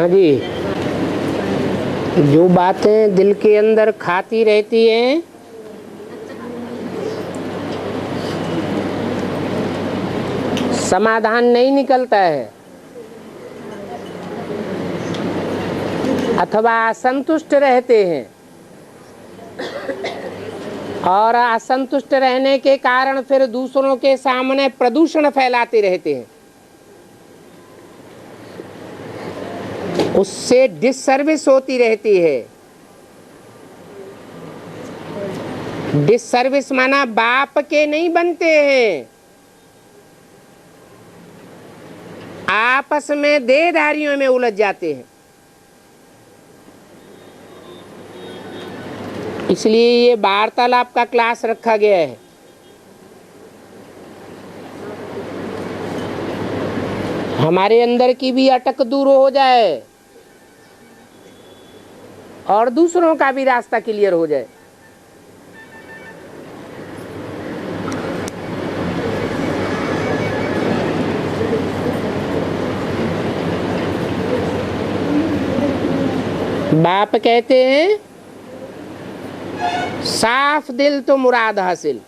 हाँ जी, जो बातें दिल के अंदर खाती रहती हैं समाधान नहीं निकलता है, अथवा असंतुष्ट रहते हैं और असंतुष्ट रहने के कारण फिर दूसरों के सामने प्रदूषण फैलाते रहते हैं। उससे डिससर्विस होती रहती है। डिससर्विस माना बाप के नहीं बनते हैं, आपस में देहधारियों में उलझ जाते हैं। इसलिए ये वार्तालाप का क्लास रखा गया है। हमारे अंदर की भी अटक दूर हो जाए और दूसरों का भी रास्ता क्लियर हो जाए। बाप कहते हैं साफ दिल तो मुराद हासिल।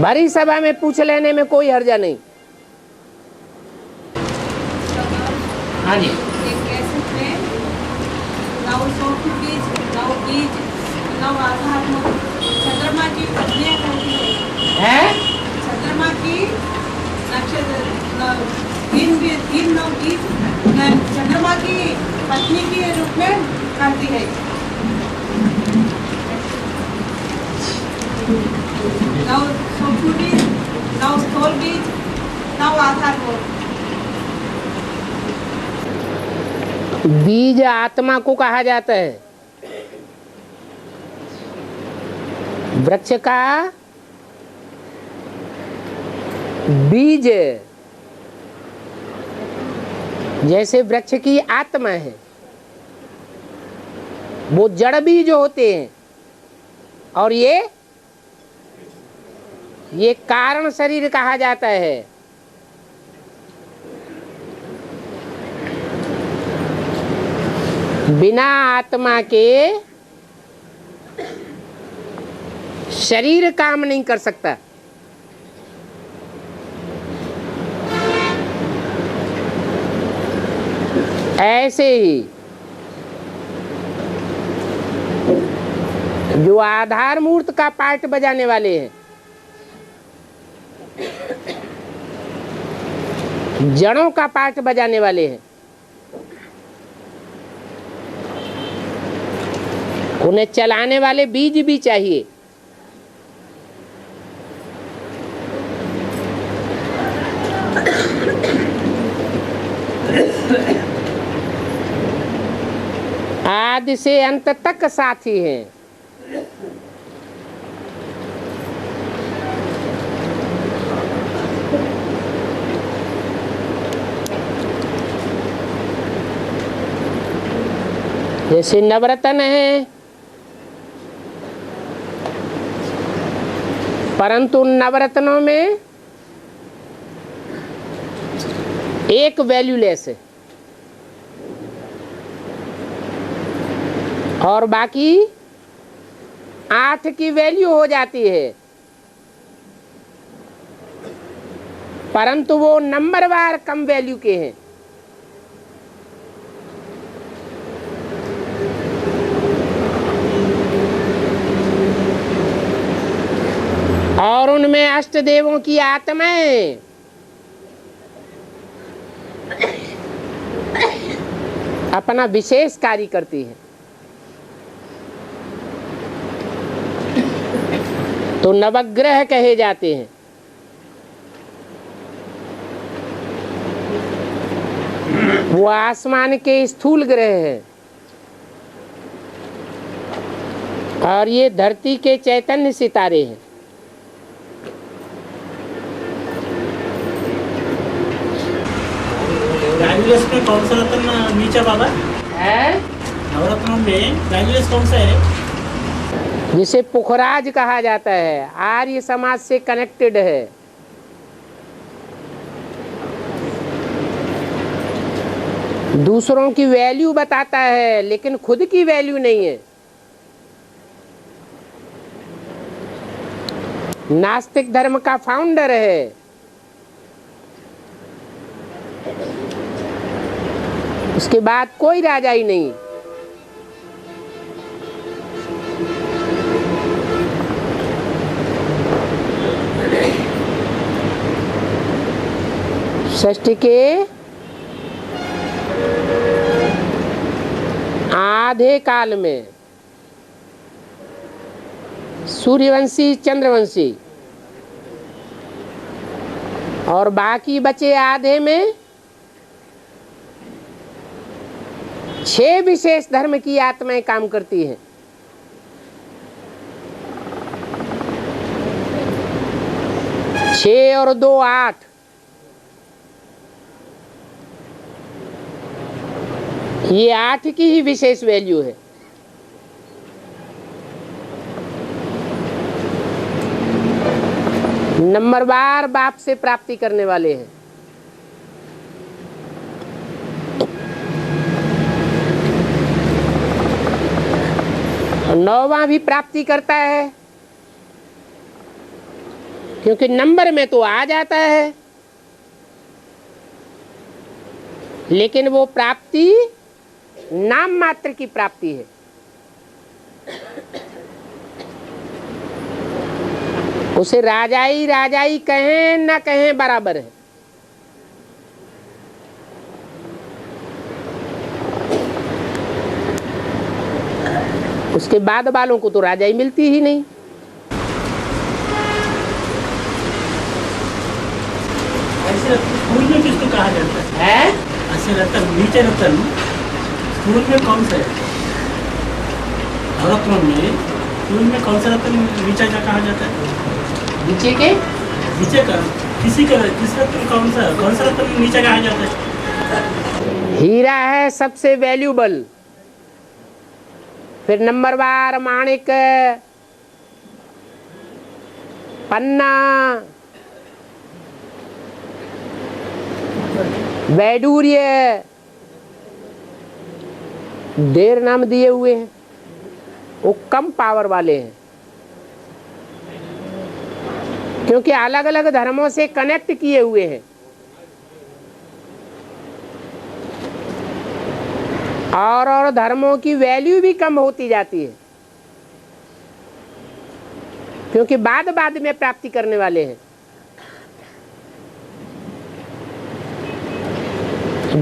भरी सभा में पूछ लेने में कोई हर्जा नहीं। हाँ जी, चंद्रमा की पत्नियां कहती है, चंद्रमा की नक्षत्र तीन नौ की चंद्रमा की पत्नी के रूप में करती है। नौ सोमु बीज, नौ स्थूल बीज, नौ आधारभूत। बीज आत्मा को कहा जाता है। वृक्ष का बीज जैसे वृक्ष की आत्मा है, वो जड़ बीज होते हैं और ये कारण शरीर कहा जाता है। बिना आत्मा के शरीर काम नहीं कर सकता। ऐसे ही जो आधार मूर्त का पार्ट बजाने वाले हैं, जड़ों का पार्ट बजाने वाले हैं, उन्हें चलाने वाले बीज भी चाहिए। आदि से अंत तक साथी हैं। जैसे नवरत्न है, परंतु उन नवरत्नों में एक वैल्यूलेस है और बाकी 8 की वैल्यू हो जाती है, परंतु वो नंबरवार कम वैल्यू के हैं। और उनमें अष्ट देवों की आत्माएं अपना विशेष कार्य करती है। तो नवग्रह कहे जाते हैं। वो आसमान के स्थूल ग्रह हैं और ये धरती के चैतन्य सितारे हैं। वैल्यूलेस में कौन सा रत्न नीचा बाबा है? नवरत्नों में वैल्यूलेस कौन सा है? जिसे पुखराज कहा जाता है, आर्य समाज से कनेक्टेड है। दूसरों की वैल्यू बताता है लेकिन खुद की वैल्यू नहीं है। नास्तिक धर्म का फाउंडर है। उसके बाद कोई राजा ही नहीं। षष्ठी के आधे काल में सूर्यवंशी, चंद्रवंशी और बाकी बचे आधे में 6 विशेष धर्म की आत्माएं काम करती हैं। छह और 2 8। ये 8 की ही विशेष वैल्यू है। नंबरवार बाप से प्राप्ति करने वाले हैं। और 9वां भी प्राप्ति करता है, क्योंकि नंबर में तो आ जाता है, लेकिन वो प्राप्ति नाम मात्र की प्राप्ति है। उसे राजाई कहें ना कहें बराबर है। उसके बाद वालों को तो राजाई मिलती ही नहीं। ऐसे स्कूल में किसको कहा जाता है? ऐसे रतन, नीचे रतन स्कूल में कौन सा है? रत्न में स्कूल में कौन सा रतन नीचे का कहा जाता है? नीचे के नीचे का किस रत्न कौन सा रत्न नीचे कहा जाता है? हीरा है सबसे वैल्यूबल, फिर नंबरवार माणिक, पन्ना, वैडूर्य, ढेर नाम दिए हुए हैं। वो कम पावर वाले हैं, क्योंकि अलग अलग धर्मों से कनेक्ट किए हुए हैं। और धर्मों की वैल्यू भी कम होती जाती है, क्योंकि बाद में प्राप्ति करने वाले हैं।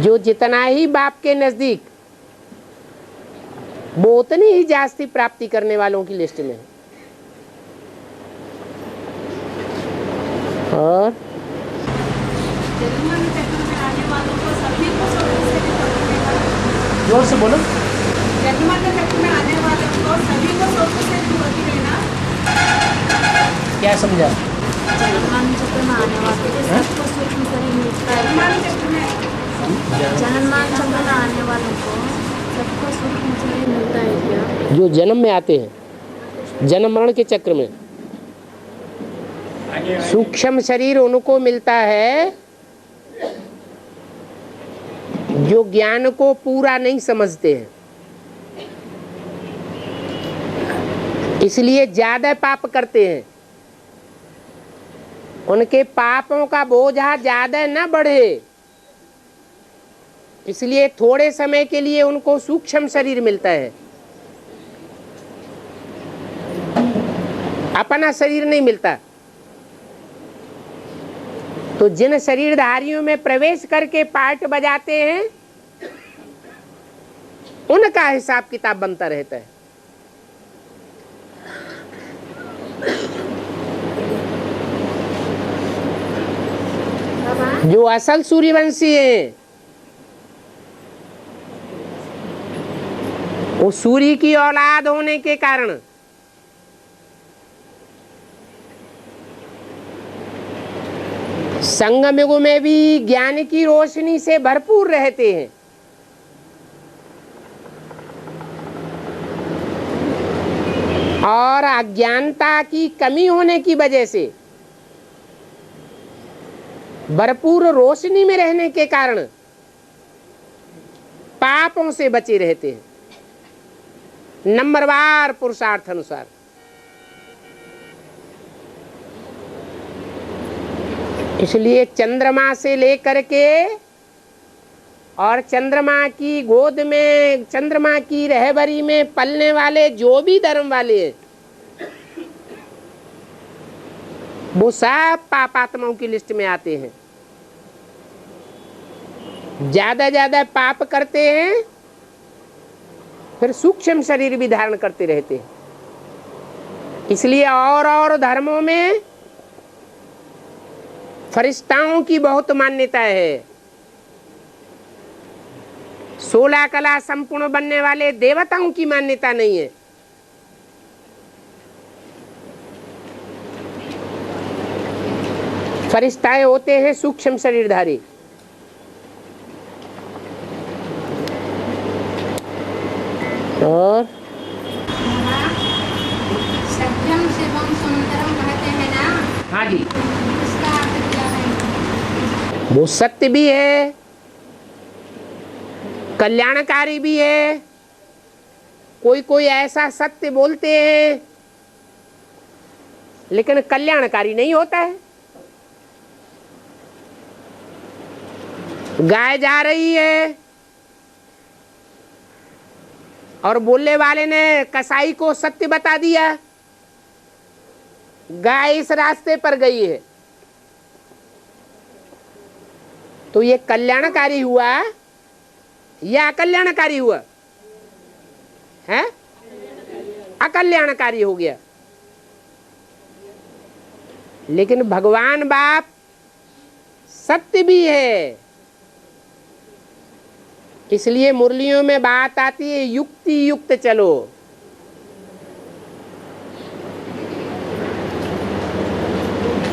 जो जितना ही बाप के नजदीक, वो उतनी ही जास्ती प्राप्ति करने वालों की लिस्ट में है। और जोर से बोलो। क्या समझा? जन्म चक्र में आने वाले सबको सूक्ष्म शरीर मिलता है। जन्म चक्र में आने वालों को सबको सूक्ष्म शरीर मिलता है क्या? जो जन्म में आते हैं, जन्म मरण के चक्र में सूक्ष्म शरीर उनको मिलता है जो ज्ञान को पूरा नहीं समझते हैं, इसलिए ज्यादा पाप करते हैं। उनके पापों का बोझा ज्यादा न बढ़े, इसलिए थोड़े समय के लिए उनको सूक्ष्म शरीर मिलता है, अपना शरीर नहीं मिलता। तो जिन शरीरधारियों में प्रवेश करके पार्ट बजाते हैं, उनका हिसाब किताब बनता रहता है। जो असल सूर्यवंशी हैं, वो सूर्य की औलाद होने के कारण संगम युग में भी ज्ञान की रोशनी से भरपूर रहते हैं। और अज्ञानता की कमी होने की वजह से भरपूर रोशनी में रहने के कारण पापों से बचे रहते हैं नंबरवार पुरुषार्थ अनुसार। इसलिए चंद्रमा से लेकर के और चंद्रमा की गोद में, चंद्रमा की रहबरी में पलने वाले जो भी धर्म वाले हैं वो सब पापात्माओं की लिस्ट में आते हैं। ज्यादा पाप करते हैं, फिर सूक्ष्म शरीर भी धारण करते रहते हैं। इसलिए और धर्मों में फरिश्ताओं की बहुत मान्यता है। 16 कला संपूर्ण बनने वाले देवताओं की मान्यता नहीं है। फरिश्ताएं होते हैं सूक्ष्म शरीरधारी। और सत्यम शिवम सुंदरम कहते हैं ना। हाँ जी, इसका अर्थ क्या है? वो सत्य भी है, कल्याणकारी भी है। कोई ऐसा सत्य बोलते हैं लेकिन कल्याणकारी नहीं होता है। गाय जा रही है और बोलने वाले ने कसाई को सत्य बता दिया, गाय इस रास्ते पर गई है, तो ये कल्याणकारी हुआ या अकल्याणकारी हुआ है? अकल्याणकारी हो गया। लेकिन भगवान बाप सत्य भी है। इसलिए मुरलियों में बात आती है युक्ति युक्त चलो।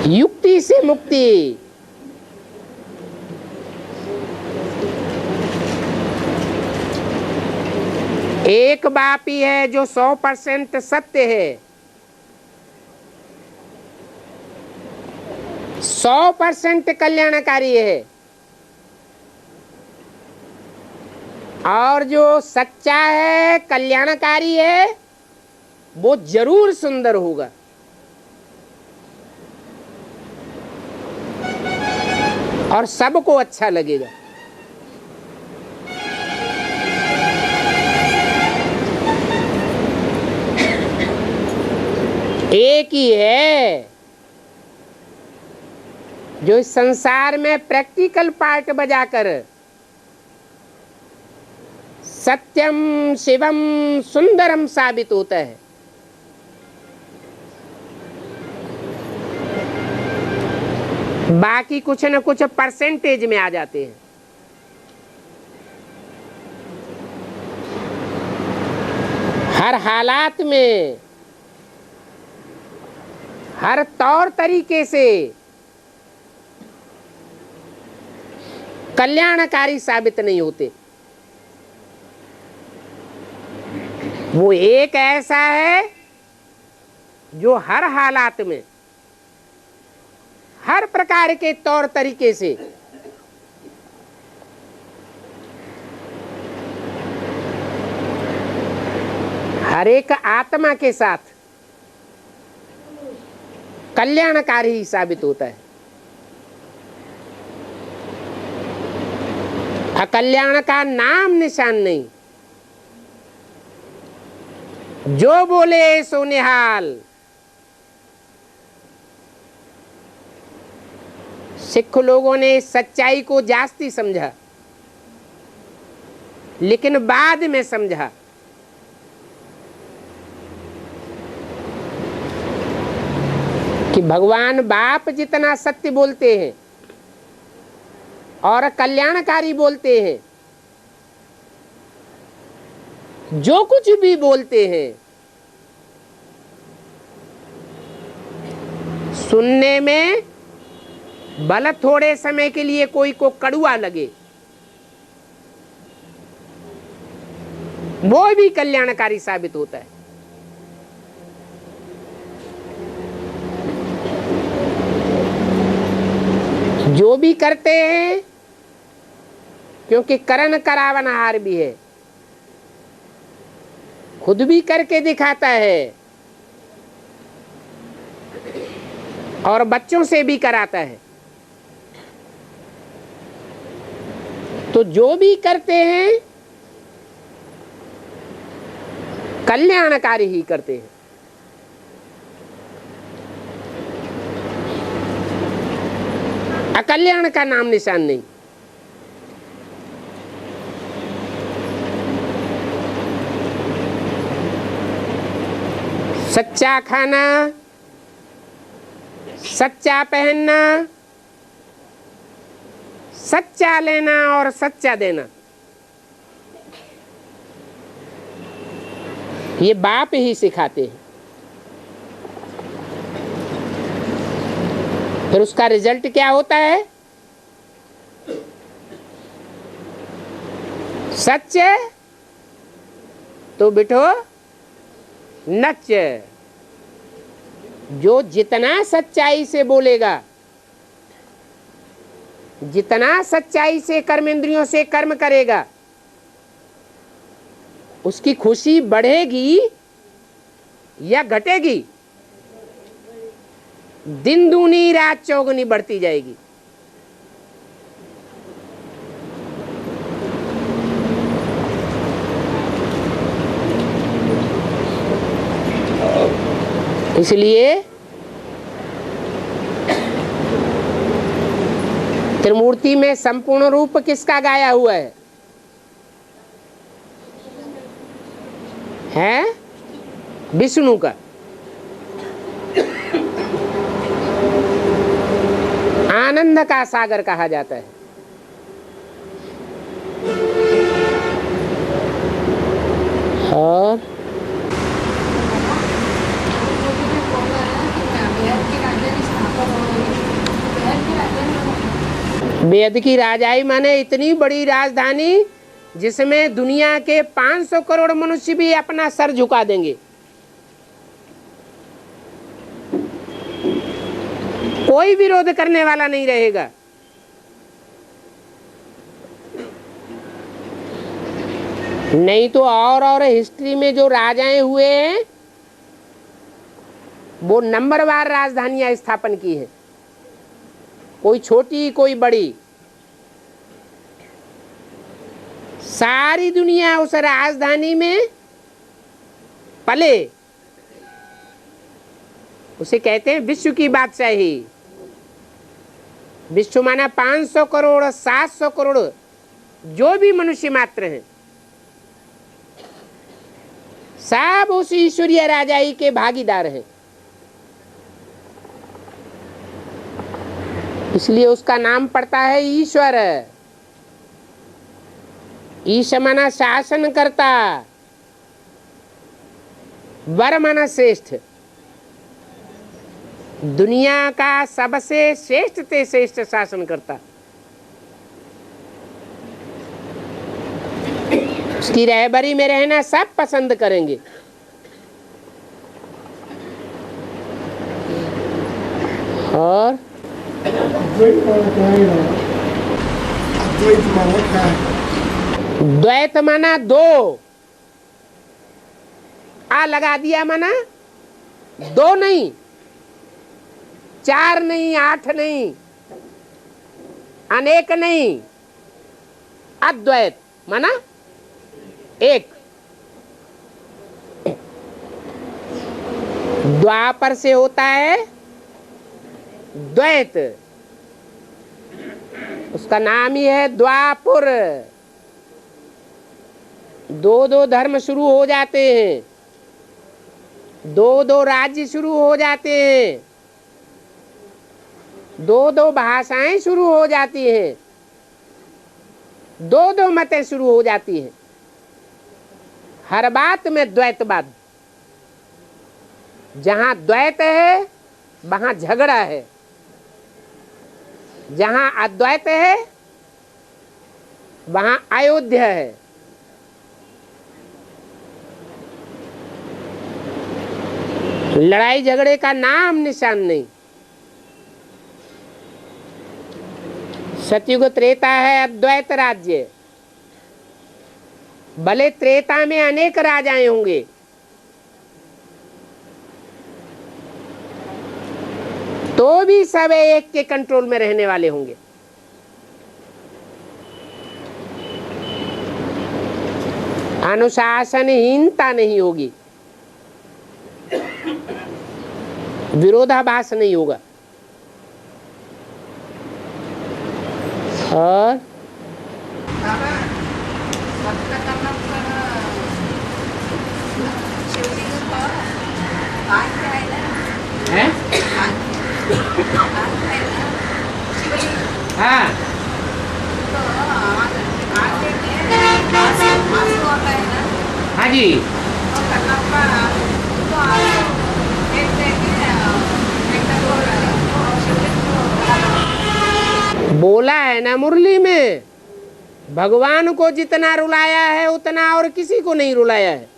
युक्ति से मुक्ति। एक बाप ही है जो 100% सत्य है, 100% कल्याणकारी है। और जो सच्चा है, कल्याणकारी है, वो जरूर सुंदर होगा। और सबको अच्छा लगेगा। एक ही है जो इस संसार में प्रैक्टिकल पार्ट बजाकर सत्यम शिवम सुंदरम साबित होता है। बाकी कुछ न कुछ परसेंटेज में आ जाते हैं। हर हालात में, हर तौर तरीके से कल्याणकारी साबित नहीं होते। वो एक ऐसा है जो हर हालात में, हर प्रकार के तौर तरीके से हर एक आत्मा के साथ कल्याणकारी ही साबित होता है। अकल्याण का नाम निशान नहीं। जो बोले सो निहाल। सिख लोगों ने सच्चाई को जास्ती समझा, लेकिन बाद में समझा कि भगवान बाप जितना सत्य बोलते हैं और कल्याणकारी बोलते हैं, जो कुछ भी बोलते हैं सुनने में भले थोड़े समय के लिए कोई को कड़वा लगे, वो भी कल्याणकारी साबित होता है। जो भी करते हैं, क्योंकि करण करावनहार भी है, खुद भी करके दिखाता है और बच्चों से भी कराता है। तो जो भी करते हैं कल्याणकारी ही करते हैं। अकल्याण का नाम निशान नहीं। सच्चा खाना, सच्चा पहनना, सच्चा लेना और सच्चा देना, ये बाप ही सिखाते हैं। फिर उसका रिजल्ट क्या होता है? सच तो बिठो नच। जो जितना सच्चाई से बोलेगा, जितना सच्चाई से कर्मेंद्रियों से कर्म करेगा, उसकी खुशी बढ़ेगी या घटेगी? दिन दूनी रात चौगुनी बढ़ती जाएगी। इसलिए त्रिमूर्ति में संपूर्ण रूप किसका गाया हुआ है? है विष्णु का। आनंद का सागर कहा जाता है। और वेद की राजाई माने इतनी बड़ी राजधानी जिसमें दुनिया के 500 करोड़ मनुष्य भी अपना सर झुका देंगे। कोई विरोध करने वाला नहीं रहेगा। नहीं तो और हिस्ट्री में जो राजाएं हुए हैं वो नंबरवार राजधानियां स्थापन की हैं, कोई छोटी कोई बड़ी। सारी दुनिया उस राजधानी में पले। उसे कहते हैं विश्व की बादशाही। विश्व माना 500 करोड़ 700 करोड़ जो भी मनुष्य मात्र हैं, सब उस ईश्वरीय राजाई के भागीदार हैं। इसलिए उसका नाम पड़ता है ईश्वर। ईश माना शासन करता, वर माना श्रेष्ठ। दुनिया का सबसे श्रेष्ठ से श्रेष्ठ शासन करता। उसकी रहबरी में रहना सब पसंद करेंगे। और द्वैत माना दो। आ लगा दिया माना दो नहीं, 4 नहीं, 8 नहीं, अनेक नहीं। अद्वैत माना एक। द्वापर से होता है द्वैत, उसका नाम ही है द्वापुर। दो धर्म शुरू हो जाते हैं, दो राज्य शुरू हो जाते हैं, दो भाषाएं शुरू हो जाती हैं, दो मतें शुरू हो जाती हैं। हर बात में द्वैतवाद। जहां द्वैत है वहां झगड़ा है, जहां अद्वैत है वहां अयोध्या है। लड़ाई झगड़े का नाम निशान नहीं। सतयुग त्रेता है अद्वैत राज्य। भले त्रेता में अनेक राजाएं होंगे, तो भी सब एक के कंट्रोल में रहने वाले होंगे। अनुशासनहीनता नहीं होगी, विरोधाभास नहीं होगा। और हैं? हाँ हाँ जी, बोला है ना मुरली में, भगवान को जितना रुलाया है उतना और किसी को नहीं रुलाया है।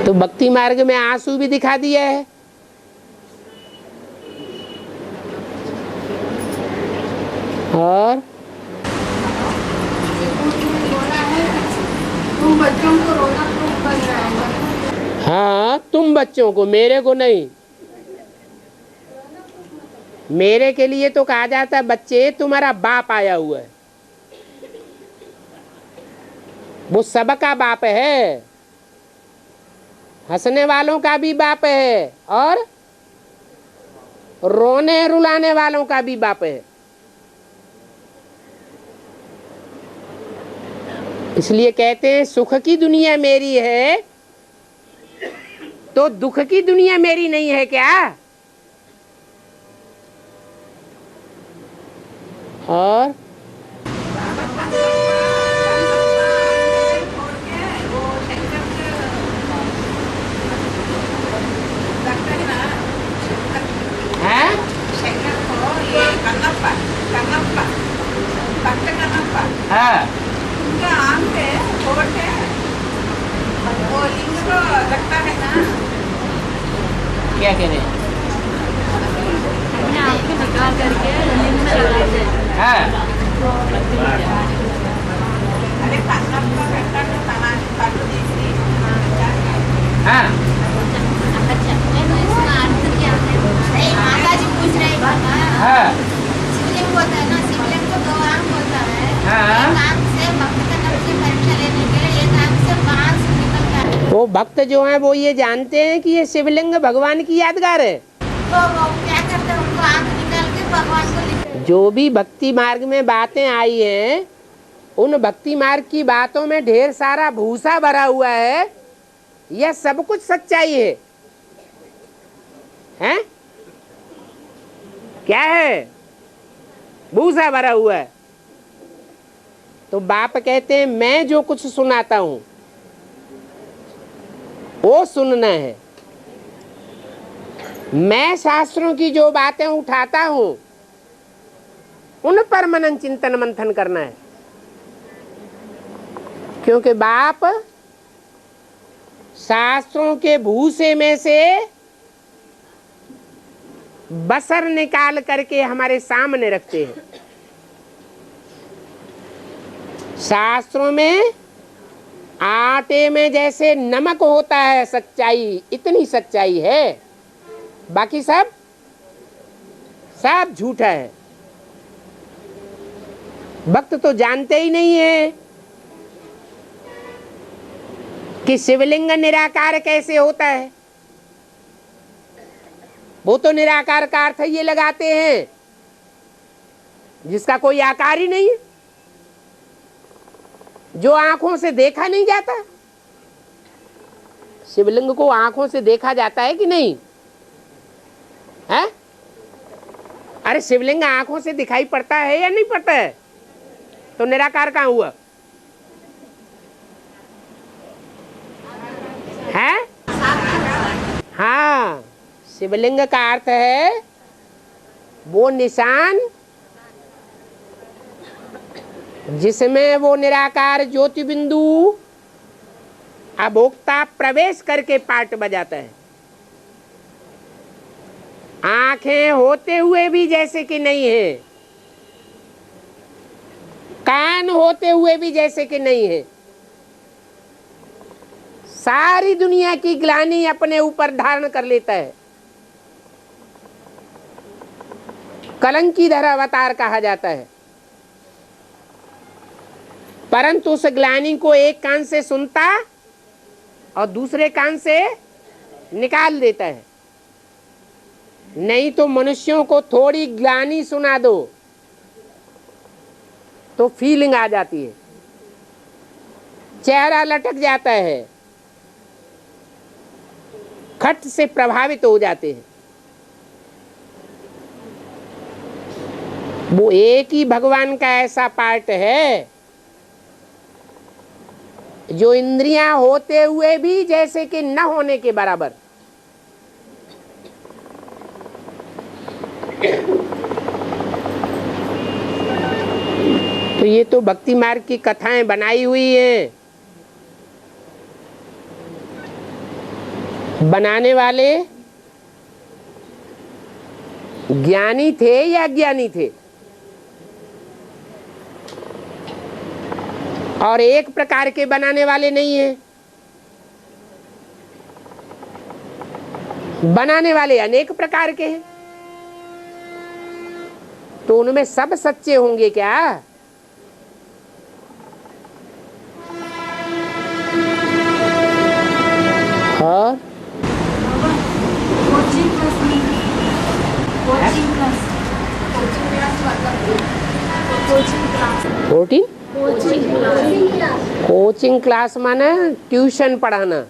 तो भक्ति मार्ग में आंसू भी दिखा दिया है। और तुम बच्चों को रोना क्यों कर रहे हो? हाँ, तुम बच्चों को, मेरे को नहीं। मेरे के लिए तो कहा जाता है बच्चे तुम्हारा बाप आया हुआ है, वो सबका बाप है, हंसने वालों का भी बाप है और रोने रुलाने वालों का भी बाप है। इसलिए कहते हैं सुख की दुनिया मेरी है तो दुख की दुनिया मेरी नहीं है क्या? और हाँ उनका आंख है, होठ है, वो लिंग को रखता है ना। क्या कह रहे हैं? अपने आप को निकाल करके लिंग में लगाते हैं। हाँ अरे कन्नप्पा करता तो तमाम काटो देखी। हाँ अच्छा, मैं इसका अर्थ क्या है? माता जी पूछ रहे हैं। हाँ शिवलिंग होता है ना, शिवलिंग को दो आंख होता है। हाँ। एक आंख से भक्त का नब की परीक्षा लेने के लिए, एक आंख से बांस निकलता है। वो भक्त जो है वो ये जानते हैं कि ये शिवलिंग भगवान की यादगार है। तो वो क्या करते हैं, उनको आंख निकाल के भगवान को लिखते जो भी भक्ति मार्ग में बातें आई हैं, उन भक्ति मार्ग की बातों में ढेर सारा भूसा भरा हुआ है। यह सब कुछ सच्चाई है, हैं? क्या है? भूसा भरा हुआ है। तो बाप कहते हैं मैं जो कुछ सुनाता हूं वो सुनना है, मैं शास्त्रों की जो बातें उठाता हूं उन पर मनन चिंतन मंथन करना है। क्योंकि बाप शास्त्रों के भूसे में से बसर निकाल करके हमारे सामने रखते हैं। शास्त्रों में आटे में जैसे नमक होता है सच्चाई, इतनी सच्चाई है, बाकी सब सब झूठा है। भक्त तो जानते ही नहीं है कि शिवलिंग निराकार कैसे होता है। वो तो निराकार का अर्थ ये लगाते हैं जिसका कोई आकार ही नहीं है, जो आंखों से देखा नहीं जाता। शिवलिंग को आंखों से देखा जाता है कि नहीं है? अरे शिवलिंग आंखों से दिखाई पड़ता है या नहीं पड़ता है? तो निराकार कहाँ हुआ है? हाँ, शिवलिंग का अर्थ है वो निशान जिसमें वो निराकार ज्योति बिंदु अभोक्ता प्रवेश करके पार्ट बजाता है। आंखें होते हुए भी जैसे कि नहीं है, कान होते हुए भी जैसे कि नहीं है, सारी दुनिया की ग्लानि अपने ऊपर धारण कर लेता है। कलंकीधर अवतार कहा जाता है। परंतु उस ग्लानि को एक कान से सुनता और दूसरे कान से निकाल देता है। नहीं तो मनुष्यों को थोड़ी ग्लानि सुना दो तो फीलिंग आ जाती है, चेहरा लटक जाता है, खट से प्रभावित हो जाते हैं। वो एक ही भगवान का ऐसा पार्ट है जो इंद्रियां होते हुए भी जैसे कि न होने के बराबर। तो ये तो भक्ति मार्ग की कथाएं बनाई हुई हैं। बनाने वाले ज्ञानी थे या अज्ञानी थे? और एक प्रकार के बनाने वाले नहीं है, बनाने वाले अनेक प्रकार के हैं। तो उनमें सब सच्चे होंगे क्या? और कोचिंग क्लास माने ट्यूशन पढ़ाना,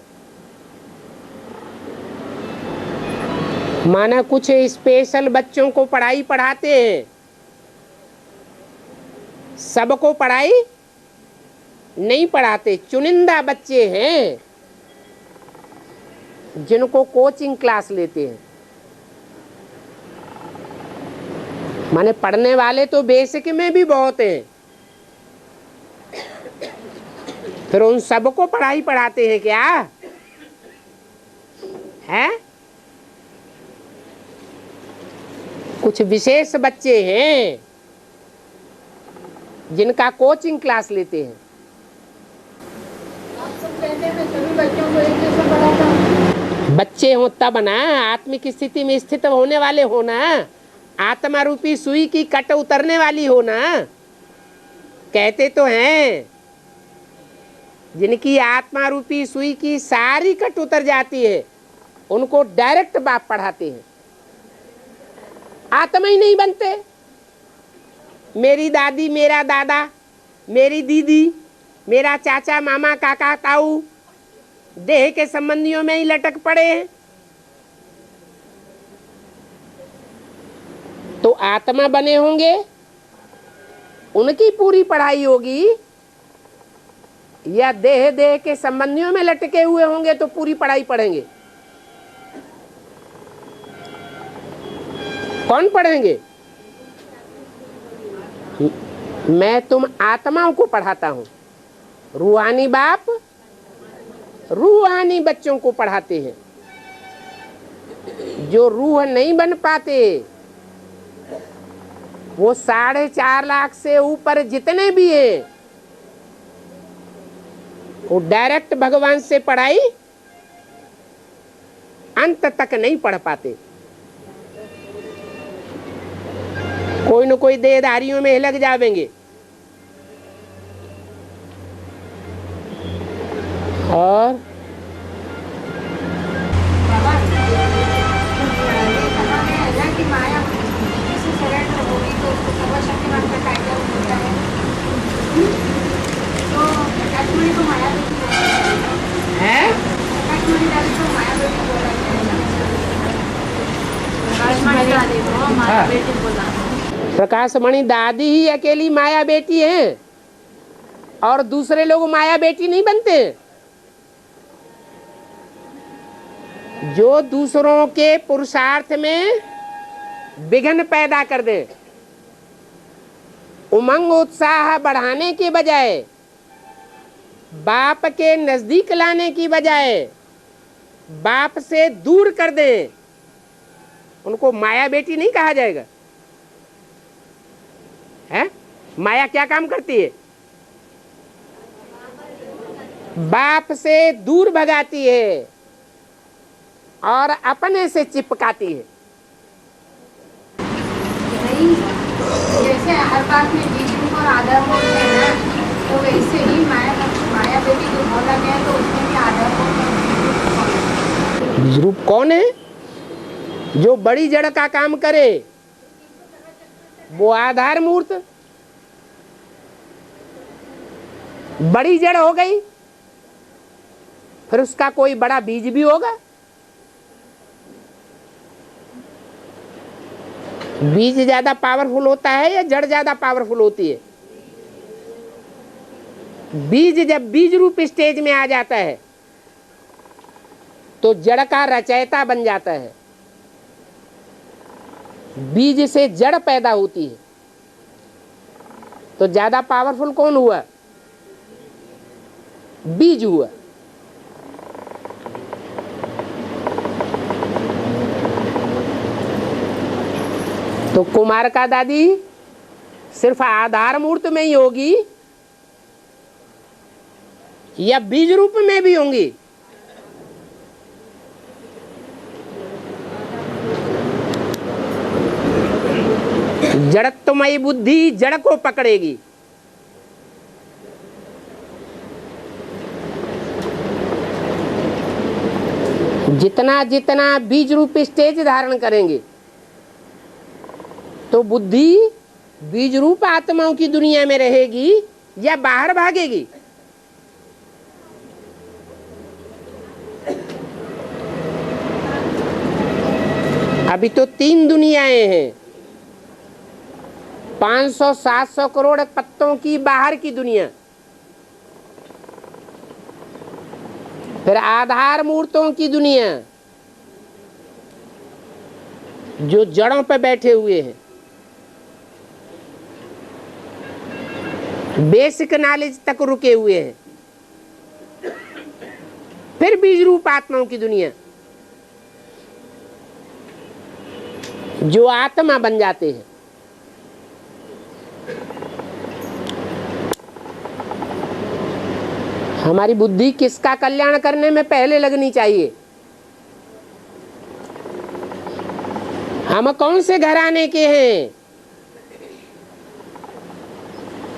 माना कुछ स्पेशल बच्चों को पढ़ाई पढ़ाते हैं, सबको पढ़ाई नहीं पढ़ाते। चुनिंदा बच्चे हैं जिनको कोचिंग क्लास लेते हैं। माने पढ़ने वाले तो बेसिक में भी बहुत हैं, फिर उन सबको पढ़ाई पढ़ाते हैं क्या? है कुछ विशेष बच्चे हैं जिनका कोचिंग क्लास लेते हैं। बच्चे हो तब ना, आत्मिक स्थिति में स्थित होने वाले हो ना, आत्मा रूपी सुई की कट उतरने वाली हो ना। कहते तो हैं जिनकी आत्मा रूपी सुई की सारी कट उतर जाती है उनको डायरेक्ट बाप पढ़ाते हैं, आत्मा ही नहीं बनते। मेरी दादी, मेरा दादा, मेरी दीदी, मेरा चाचा, मामा, काका, ताऊ देह के संबंधियों में ही लटक पड़े हैं। तो आत्मा बने होंगे, उनकी पूरी पढ़ाई होगी, या देह देह के संबंधियों में लटके हुए होंगे तो पूरी पढ़ाई पढ़ेंगे? कौन पढ़ेंगे? मैं तुम आत्माओं को पढ़ाता हूं। रूहानी बाप रूहानी बच्चों को पढ़ाते हैं। जो रूह नहीं बन पाते वो 4.5 लाख से ऊपर जितने भी हैं वो डायरेक्ट भगवान से पढ़ाई अंत तक नहीं पढ़ पाते। कोई न कोई देहधारियों में लग जावेंगे। और प्रकाश मणि दादी ही अकेली माया बेटी है और दूसरे लोग माया बेटी नहीं बनते। जो दूसरों के पुरुषार्थ में विघ्न पैदा कर दे, उमंग उत्साह बढ़ाने के बजाय बाप के नजदीक लाने की बजाय बाप से दूर कर दें, उनको माया बेटी नहीं कहा जाएगा? है? माया क्या काम करती है? बाप से दूर भगाती है और अपने से चिपकाती है। जैसे हर बात में बीज रूप और आधार मूल है ना, तो वैसे ही माया बेटी जो बोला गया तो उसमें भी आधार मूल। बीज रूप कौन है? जो बड़ी जड़ का काम करे वो आधार मूर्त। बड़ी जड़ हो गई, फिर उसका कोई बड़ा बीज भी होगा। बीज ज्यादा पावरफुल होता है या जड़ ज्यादा पावरफुल होती है? बीज जब बीज रूप स्टेज में आ जाता है तो जड़ का रचयिता बन जाता है। बीज से जड़ पैदा होती है, तो ज्यादा पावरफुल कौन हुआ? बीज हुआ। तो कुमार का दादी सिर्फ आधार मूर्त में ही होगी या बीज रूप में भी होंगी? जड़त्वमयी बुद्धि जड़ को पकड़ेगी। जितना जितना बीज रूप स्टेज धारण करेंगे तो बुद्धि बीज रूप आत्माओं की दुनिया में रहेगी या बाहर भागेगी? अभी तो 3 दुनियाएं हैं, 500-700 करोड़ पत्तों की बाहर की दुनिया, फिर आधार मूर्तों की दुनिया जो जड़ों पर बैठे हुए हैं, बेसिक नॉलेज तक रुके हुए हैं, फिर बीज रूप आत्माओं की दुनिया जो आत्मा बन जाते हैं। हमारी बुद्धि किसका कल्याण करने में पहले लगनी चाहिए? हम कौन से घराने के हैं?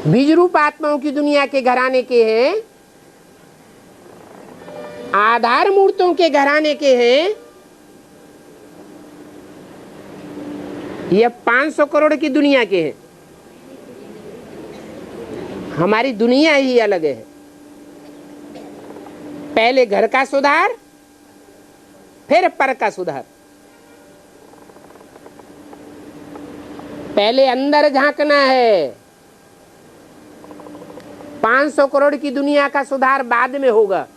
बीज रूप आत्माओं की दुनिया के घराने के हैं, आधार मूर्तों के घराने के हैं, या 500 करोड़ की दुनिया के हैं? हमारी दुनिया ही अलग है। पहले घर का सुधार, फिर पर का सुधार। पहले अंदर झांकना है, 500 करोड़ की दुनिया का सुधार बाद में होगा।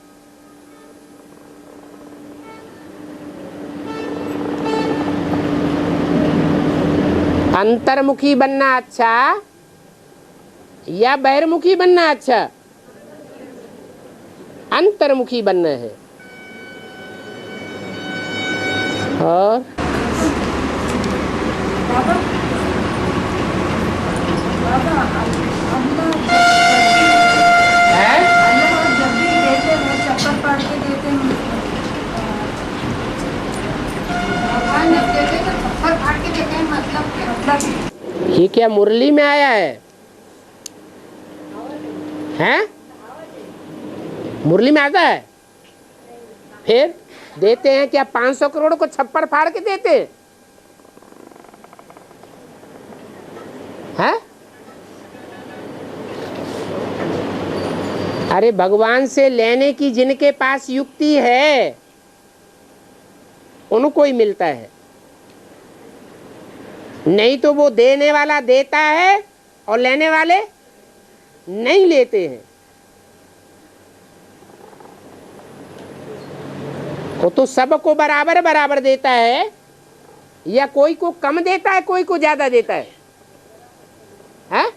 अंतर्मुखी बनना अच्छा या बहिर्मुखी बनना अच्छा? अंतर्मुखी बनना है। और बाबा अल्लाह जब भी देते हैं चप्पल पाड़ के देते हैं। भगवान जब देते तो पत्थर फाड़ के देते हैं, मतलब क्या? मतलब ये क्या मुरली में आया है? हैं? मुरली में आता है? फिर देते हैं क्या? 500 करोड़ को छप्पर फाड़ के देते हैं? हैं? अरे भगवान से लेने की जिनके पास युक्ति है उनको ही मिलता है, नहीं तो वो देने वाला देता है और लेने वाले नहीं लेते हैं। वो तो सबको बराबर बराबर देता है, या कोई को कम देता है, कोई को ज्यादा देता है? हैं?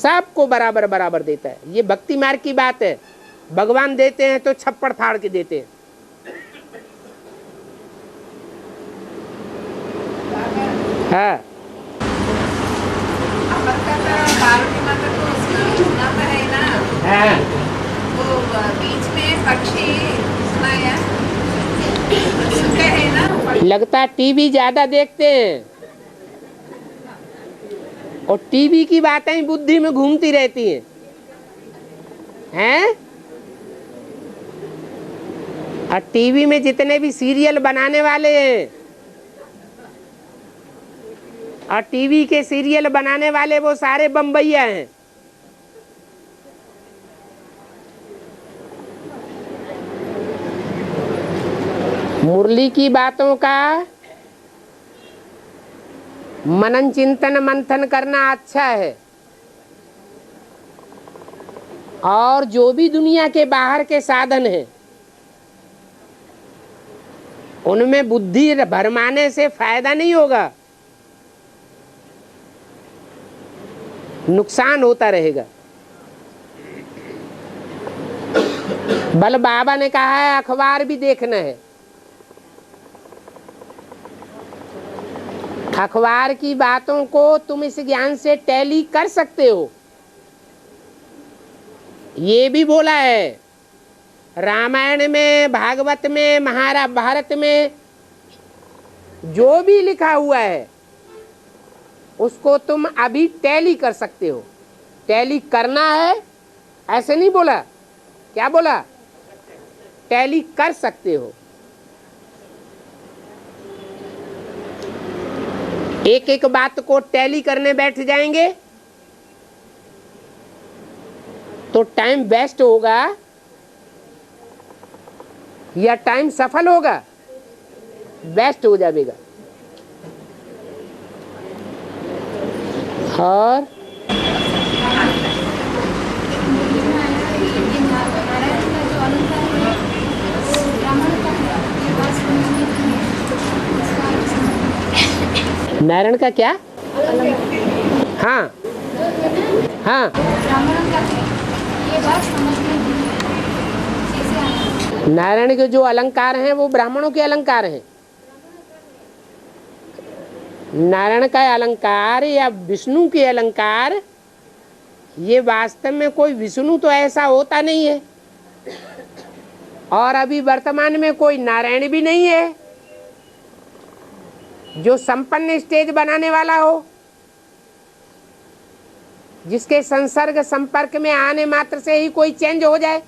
सबको बराबर बराबर देता है। ये भक्ति मार्ग की बात है। भगवान देते हैं तो छप्पड़ फाड़ के देते हैं। हाँ पार्वती माता को उसमें सुना तो है ना, हाँ वो बीच में पक्षी सुनाया सुनते है ना। लगता टीवी ज्यादा देखते हैं और टीवी की बातें बुद्धि में घूमती रहती हैं। और टीवी में जितने भी सीरियल बनाने वाले हैं और टीवी के सीरियल बनाने वाले वो सारे बम्बईया हैं। मुरली की बातों का मनन चिंतन मंथन करना अच्छा है, और जो भी दुनिया के बाहर के साधन हैं उनमें बुद्धि भरमाने से फायदा नहीं होगा, नुकसान होता रहेगा। बल बाबा ने कहा है अखबार भी देखना है। अखबार की बातों को तुम इस ज्ञान से टैली कर सकते हो, ये भी बोला है। रामायण में, भागवत में, महाभारत में जो भी लिखा हुआ है उसको तुम अभी टैली कर सकते हो। टैली करना है ऐसे नहीं बोला, क्या बोला? टैली कर सकते हो। एक एक बात को टैली करने बैठ जाएंगे तो टाइम वेस्ट होगा या टाइम सफल होगा? वेस्ट हो जाएगा। और नारायण का क्या? हाँ हाँ, नारायण के जो अलंकार हैं वो ब्राह्मणों के अलंकार हैं। नारायण का अलंकार या विष्णु के अलंकार, ये वास्तव में कोई विष्णु तो ऐसा होता नहीं है, और अभी वर्तमान में कोई नारायण भी नहीं है जो संपन्न स्टेज बनाने वाला हो, जिसके संसर्ग संपर्क में आने मात्र से ही कोई चेंज हो जाए।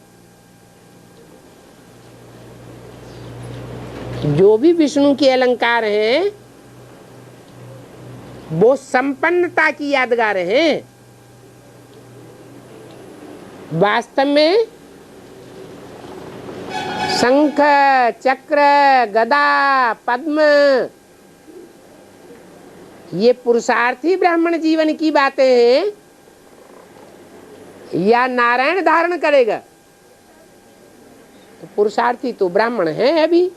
जो भी विष्णु के अलंकार हैं वो संपन्नता की यादगार हैं। वास्तव में शंख, चक्र, गदा, पद्म, ये पुरुषार्थी ब्राह्मण जीवन की बातें हैं या नारायण धारण करेगा? तो पुरुषार्थी तो ब्राह्मण है। अभी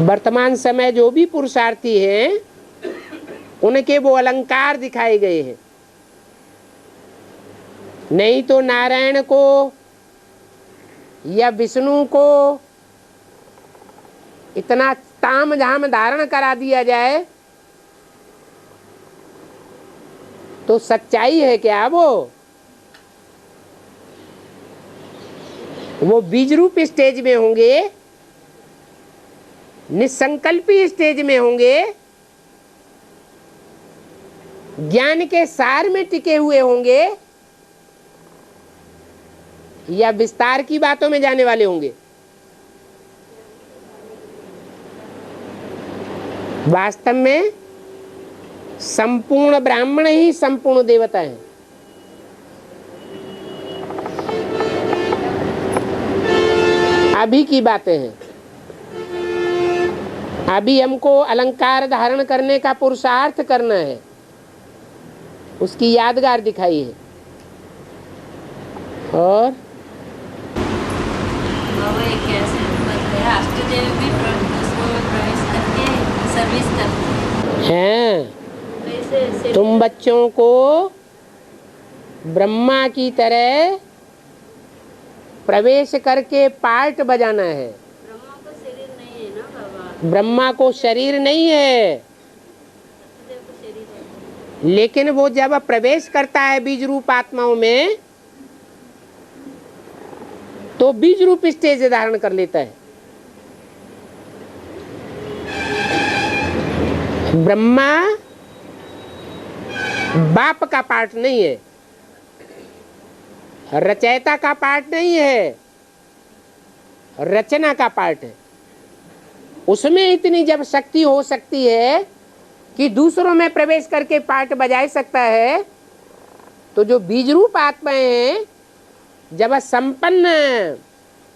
वर्तमान समय जो भी पुरुषार्थी हैं उनके वो अलंकार दिखाए गए हैं। नहीं तो नारायण को या विष्णु को इतना ताम झाम धारण करा दिया जाए तो सच्चाई है क्या? वो बीज रूप स्टेज में होंगे, निसंकल्पी स्टेज में होंगे, ज्ञान के सार में टिके हुए होंगे, या विस्तार की बातों में जाने वाले होंगे? वास्तव में संपूर्ण ब्राह्मण ही संपूर्ण देवता है। अभी की बातें हैं। अभी हमको अलंकार धारण करने का पुरुषार्थ करना है, उसकी यादगार दिखाई है। और बाबा ये कैसे मतलब अष्टदेव भी उसको प्रवेश करके सर्विस करते हैं हैं। से तुम बच्चों को ब्रह्मा की तरह प्रवेश करके पार्ट बजाना है। ब्रह्मा को शरीर नहीं है ना बाबा, ब्रह्मा को शरीर नहीं है, सत्यदेव को शरीर है। लेकिन वो जब प्रवेश करता है बीज रूप आत्माओं में तो बीज रूप स्टेज धारण कर लेता है। ब्रह्मा बाप का पार्ट नहीं है, रचयिता का पार्ट नहीं है, रचना का पार्ट है। उसमें इतनी जब शक्ति हो सकती है कि दूसरों में प्रवेश करके पार्ट बजा सकता है, तो जो बीज रूप आत्माएं हैं जब संपन्न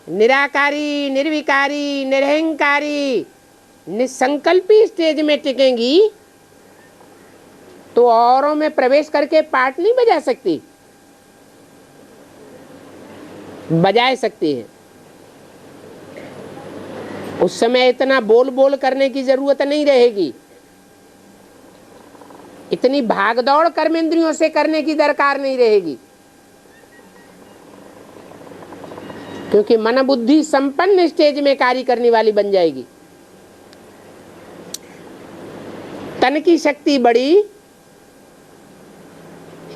निराकारी, निर्विकारी, निरहंकारी, निसंकल्पी स्टेज में टिकेंगी तो औरों में प्रवेश करके पार्ट नहीं बजा सकती, बजा सकती है। उस समय इतना बोल बोल करने की जरूरत नहीं रहेगी, इतनी भागदौड़ कर्मेंद्रियों से करने की दरकार नहीं रहेगी, क्योंकि मन बुद्धि संपन्न स्टेज में कार्य करने वाली बन जाएगी। तन की शक्ति बड़ी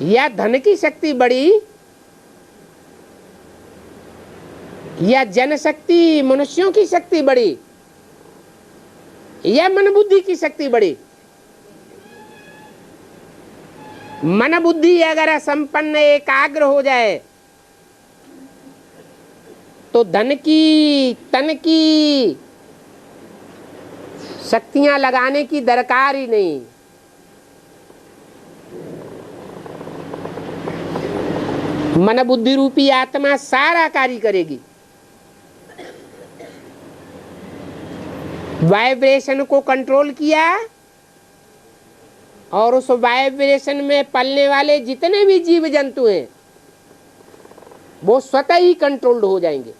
या धन की शक्ति बड़ी या जनशक्ति मनुष्यों की शक्ति बड़ी या मन बुद्धि की शक्ति बड़ी, मन बुद्धि अगर संपन्न एकाग्र हो जाए तो धन की तन की शक्तियां लगाने की दरकार ही नहीं। मन बुद्धि रूपी आत्मा सारा कार्य करेगी। वाइब्रेशन को कंट्रोल किया और उस वाइब्रेशन में पलने वाले जितने भी जीव जंतु हैं वो स्वतः ही कंट्रोल्ड हो जाएंगे।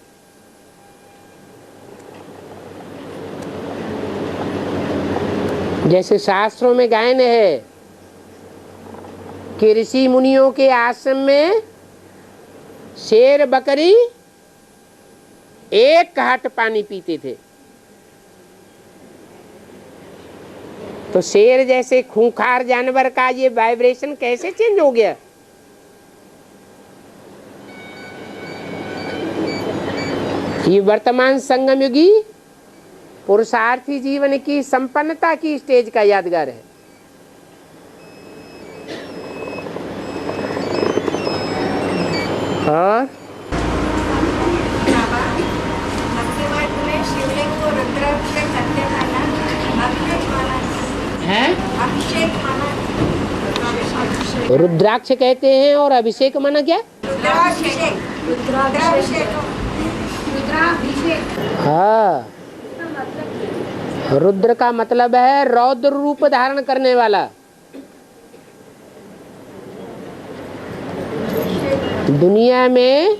जैसे शास्त्रों में गायन है कि ऋषि मुनियों के आश्रम में शेर बकरी एक घाट पानी पीते थे, तो शेर जैसे खूंखार जानवर का ये वाइब्रेशन कैसे चेंज हो गया? ये वर्तमान संगम युगी पुरुषार्थी जीवन की संपन्नता की स्टेज का यादगार है। और शिवलिंग को रुद्राभिषेक करते था ना, अभिषेक माना है, अभिषेक माना, रुद्राक्ष कहते हैं और अभिषेक माना क्या? रुद्राभिषेक, रुद्राभिषेक, रुद्राभिषेक। हाँ, रुद्र का मतलब है रौद्र रूप धारण करने वाला। दुनिया में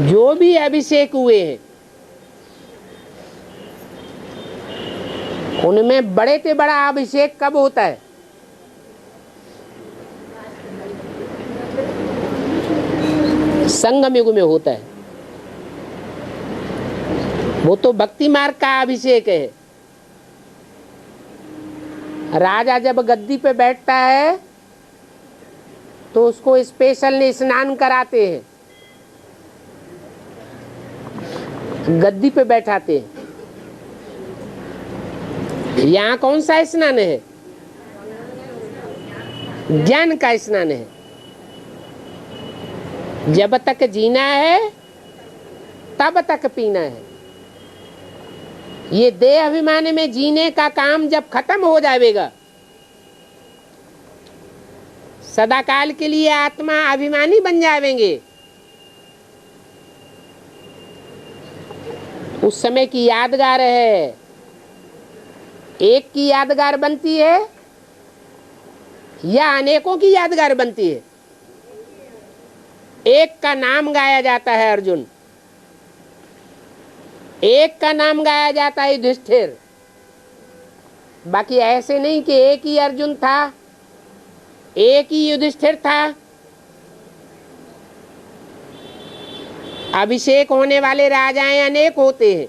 जो भी अभिषेक हुए हैं उनमें बड़े से बड़ा अभिषेक कब होता है? संगम युग में होता है। वो तो भक्ति मार्ग का अभिषेक है। राजा जब गद्दी पे बैठता है तो उसको स्पेशल स्नान कराते हैं, गद्दी पे बैठाते हैं। यहाँ कौन सा स्नान है? ज्ञान का स्नान है। जब तक जीना है तब तक पीना है। ये देह अभिमान में जीने का काम जब खत्म हो जाएगा, सदाकाल के लिए आत्मा अभिमानी बन जाएंगे, उस समय की यादगार है। एक की यादगार बनती है या अनेकों की यादगार बनती है? एक का नाम गाया जाता है अर्जुन, एक का नाम गाया जाता है युधिष्ठिर, बाकी ऐसे नहीं कि एक ही अर्जुन था, एक ही युधिष्ठिर था। अभिषेक होने वाले राजाएं अनेक होते हैं,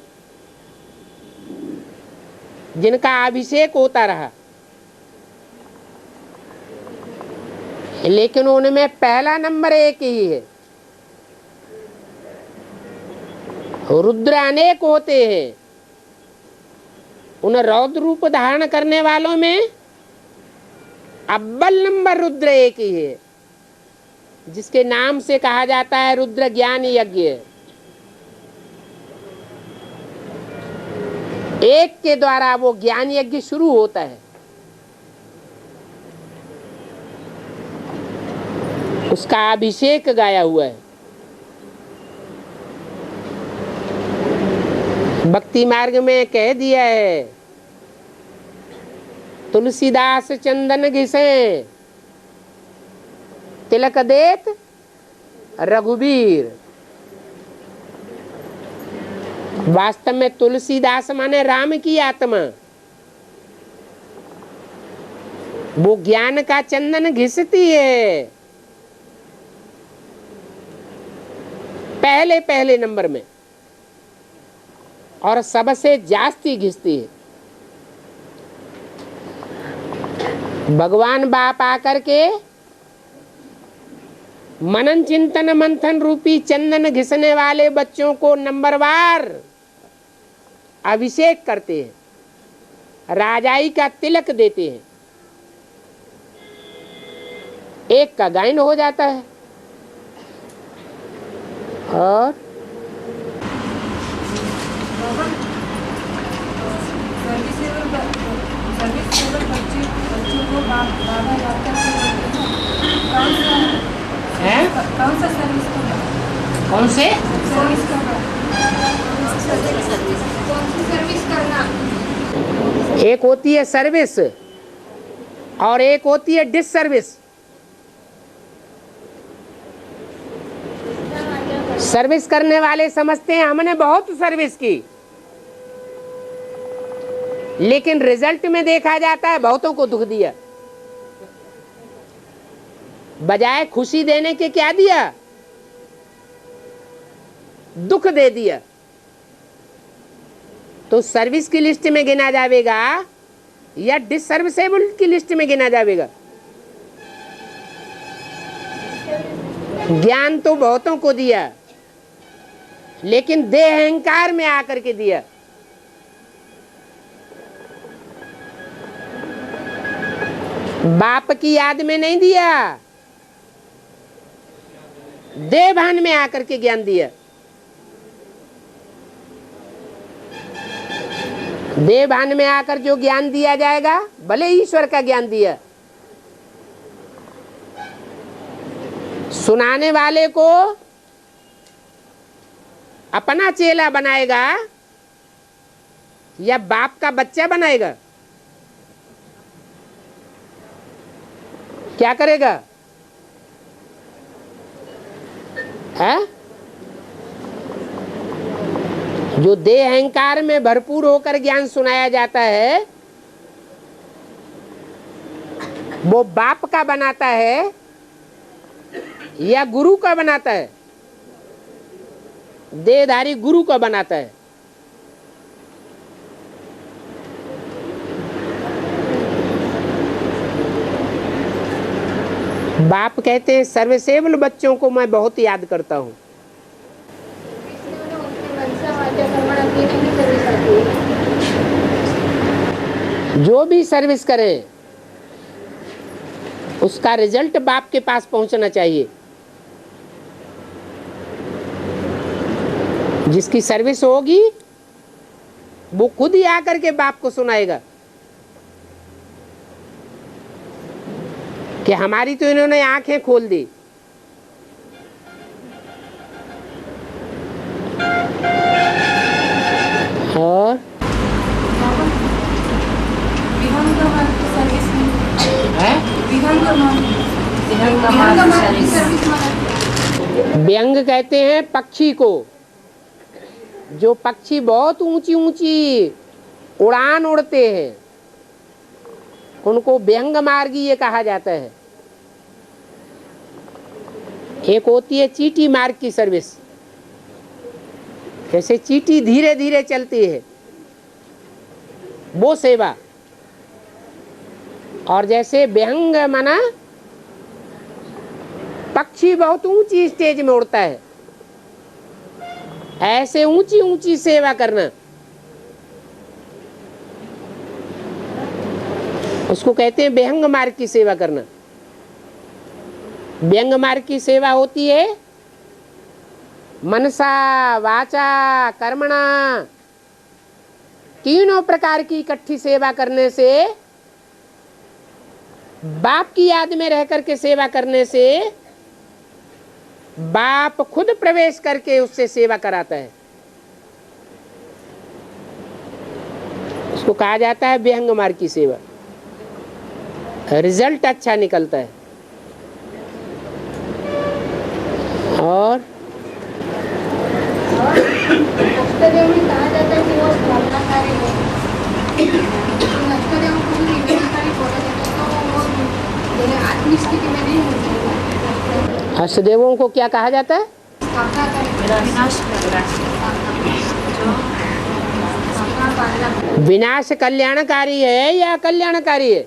जिनका अभिषेक होता रहा, लेकिन उनमें पहला नंबर एक ही है। रुद्र अनेक होते हैं, उन रौद्र रूप धारण करने वालों में अव्वल नंबर रुद्र एक ही है, जिसके नाम से कहा जाता है रुद्र ज्ञान यज्ञ। एक के द्वारा वो ज्ञान यज्ञ शुरू होता है। उसका अभिषेक गाया हुआ है। भक्ति मार्ग में कह दिया है, तुलसीदास चंदन घिसे तिलक देत रघुबीर। वास्तव में तुलसीदास माने राम की आत्मा। वो ज्ञान का चंदन घिसती है पहले पहले नंबर में, और सबसे जास्ती घिसती है। भगवान बाप आकर के मनन चिंतन मंथन रूपी चंदन घिसने वाले बच्चों को नंबरवार अभिषेक करते हैं, राजाई का तिलक देते हैं। एक का गायन हो जाता है। और सर्विसेबल बच्चों को बाबा याद करके कौन सा सर्विस करना? कौन से सर्विस करना? कौन सी सर्विस करना? एक होती है सर्विस और एक होती है डिस सर्विस। सर्विस करने वाले समझते हैं हमने बहुत सर्विस की, लेकिन रिजल्ट में देखा जाता है बहुतों को दुख दिया। बजाय खुशी देने के क्या दिया? दुख दे दिया। तो सर्विस की लिस्ट में गिना जाएगा या डिसर्विसेबल की लिस्ट में गिना जाएगा? ज्ञान तो बहुतों को दिया, लेकिन देह अहंकार में आकर के दिया। बाप की याद में नहीं दिया, देह भान में आकर के ज्ञान दिया। देह भान में आकर जो ज्ञान दिया जाएगा, भले ईश्वर का ज्ञान दिया, सुनाने वाले को अपना चेला बनाएगा या बाप का बच्चा बनाएगा? क्या करेगा? है? जो देह अहंकार में भरपूर होकर ज्ञान सुनाया जाता है, वो बाप का बनाता है या गुरु का बनाता है? देहधारी गुरु का बनाता है। बाप कहते हैं सर्विसेबल बच्चों को मैं बहुत याद करता हूँ। जो भी सर्विस करे उसका रिजल्ट बाप के पास पहुंचना चाहिए। जिसकी सर्विस होगी वो खुद ही आकर के बाप को सुनाएगा कि हमारी तो इन्होंने आंखें खोल दी। और व्यंग कहते हैं पक्षी को। जो पक्षी बहुत ऊंची ऊंची उड़ान उड़ते हैं, उनको व्यंग मार्गीय कहा जाता है। एक होती है चीटी मार्ग की सर्विस, जैसे चीटी धीरे धीरे चलती है वो सेवा, और जैसे व्यंग माना पक्षी बहुत ऊंची स्टेज में उड़ता है, ऐसे ऊंची ऊंची सेवा करना, उसको कहते हैं व्यंग मार्ग की सेवा करना। व्यंग मार्ग की सेवा होती है मनसा वाचा कर्मणा, तीनों प्रकार की इकट्ठी सेवा करने से, बाप की याद में रह करके सेवा करने से बाप खुद प्रवेश करके उससे सेवा कराता है, उसको कहा जाता है व्यंग मार्ग की सेवा। रिजल्ट अच्छा निकलता है। और नष्टदेव में कहा जाता है कि वो स्थापनाकारी है, नष्टदेव को भी विनाशकारी बोला जाता है, तो वो आत्मिक स्थिति में नहीं होती। अष्टदेवों को क्या कहा जाता है? विनाश कल्याणकारी है या कल्याणकारी है?